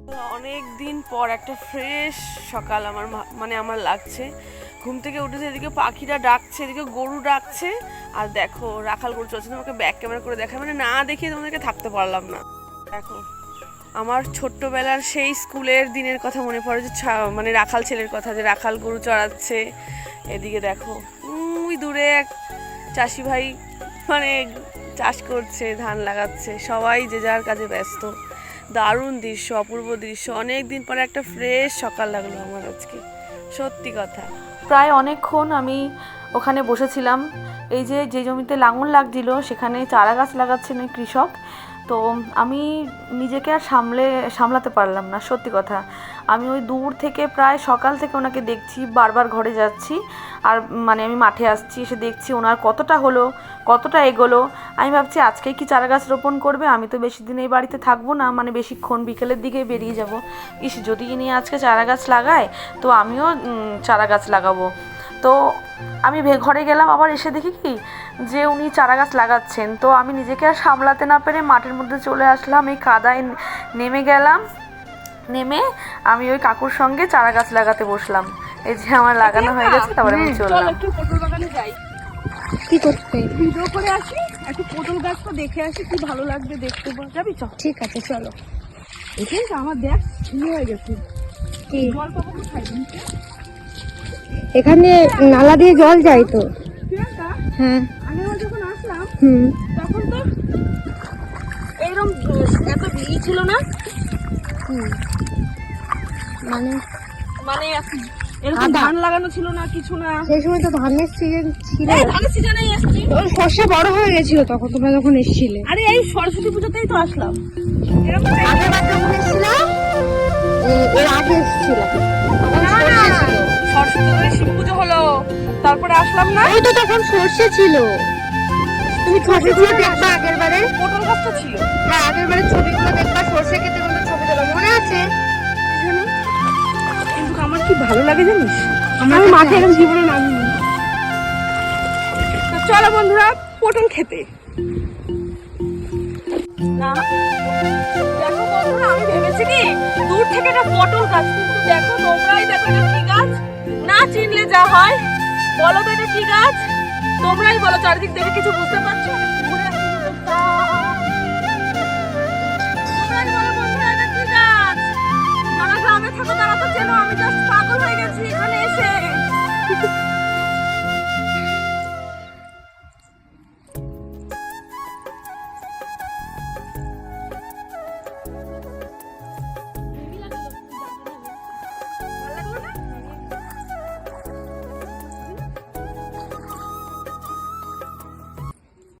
অনেক দিন পর একটা ফ্রেশ সকাল আমার লাগছে। ঘুম থেকে উঠেছে, এদিকে পাখিরা ডাকছে, এদিকে গরু ডাকছে, আর দেখো রাখাল গরু চলছে। তোমাকে ব্যাক ক্যামেরা করে দেখায়, মানে না দেখিয়ে তোমাদেরকে থাকতে পারলাম না। দেখো আমার ছোট্টবেলার সেই স্কুলের দিনের কথা মনে পড়ে, যে মানে রাখাল ছেলের কথা, যে রাখাল গরু চড়াচ্ছে। এদিকে দেখো ওই দূরে এক চাষি ভাই মানে চাষ করছে, ধান লাগাচ্ছে, সবাই যে যার কাজে ব্যস্ত। দারুণ দৃশ্য, অপূর্ব দৃশ্য। অনেক দিন পরে একটা ফ্রেশ সকাল লাগলো আমার আজকে, সত্যি কথা। প্রায় অনেকক্ষণ আমি ওখানে বসেছিলাম। এই যে যে জমিতে লাঙল লাগছিল সেখানে চারা গাছ লাগাচ্ছেন কৃষক। তো আমি নিজেকে আর সামলাতে পারলাম না, সত্যি কথা। আমি ওই দূর থেকে প্রায় সকাল থেকে ওনাকে দেখছি, বারবার ঘরে যাচ্ছি, আর মানে আমি মাঠে আসছি, এসে দেখছি ওনার কতটা হলো, কতটা এগোলো। আমি ভাবছি আজকেই কি চারা গাছ রোপণ করবে। আমি তো বেশি দিন এই বাড়িতে থাকবো না, মানে বেশিক্ষণ, বিকেলের দিকে বেরিয়ে যাব। যদি ইনি আজকে চারা গাছ লাগায় তো আমিও চারা গাছ লাগাবো। তো আমি ঘরে গেলাম, আবার এসে দেখি কি যে উনি চারা গাছ লাগাচ্ছেন। তো আমি নিজেকে আর সামলাতে না পেরে মাঠের মধ্যে চলে আসলাম, এই কাদায় নেমে গেলাম। নেমে আমি ওই কাকুর সঙ্গে চারা গাছ লাগাতে বসলাম। এই যে আমার লাগানো হয়ে গেছে, তারপরে আমি চললাম। একটু পটল বাগানে যাই, কি করতে? ভিডিও করে আসি, একটু পটল গাছটা দেখে আসি, কি ভালো লাগবে দেখতে। যাবি? চল। ঠিক আছে, চলো। এখানে আমার দেখ শুরু হয়ে গেছে। কি জল পাবো কোথায়? এখানে নালা দিয়ে জল যায় তো? প্রিয়াঙ্কা, হ্যাঁ। আগেরবার যখন আসলাম তখন তো এইরকম এত ভিড় ছিল না। মানে মানে এরকম ধান লাগানো ছিল না, কিছু না। সেই সময় তো ধানের সিজন ছিল। ধানের সিজনেই এসেছি। সর্ষে বড় হয়ে গেছিল তখন, তোমরা যখন এসেছিলে। আরে এই সরস্বতী পুজোতেই তো আসলাম। আগেরবার যখন এসেছিলাম, এর আগে এসেছিলাম। সরস্বতী পুজোয় শিব পুজো হলো, তারপরে আসলাম না। ওই তো তখন সর্ষে ছিল। তুমি ছবিগুলো দেখবা আগেরবারে। পটল গাছটা ছিল। হ্যাঁ, আগেরবারে ছবিগুলো দেখবা, সর্ষে খেতে কিন্তু ছবি তোলা মনে আছে? কিন্তু আমার কি ভালো লাগে জানিস, আমি মাঠে এরকম জীবনে নামিনি। তো চলো বন্ধুরা পটল খেতে। না দেখো বন্ধুরা, আমি ভেবেছি কি দূর থেকে একটা পটল গাছ, কিন্তু দেখো তোমরাই দেখো এটা কি গাছ। না চিনলে যা হয়। বলো তো এটা কি গাছ, তোমরাই বলো। চারিদিক দেখে কিছু বুঝতে পারছো? তোমরাই বলো বন্ধুরা এটা কি গাছ। যারা গ্রামে থাকো তারা তো চেনো, আমি জাস্ট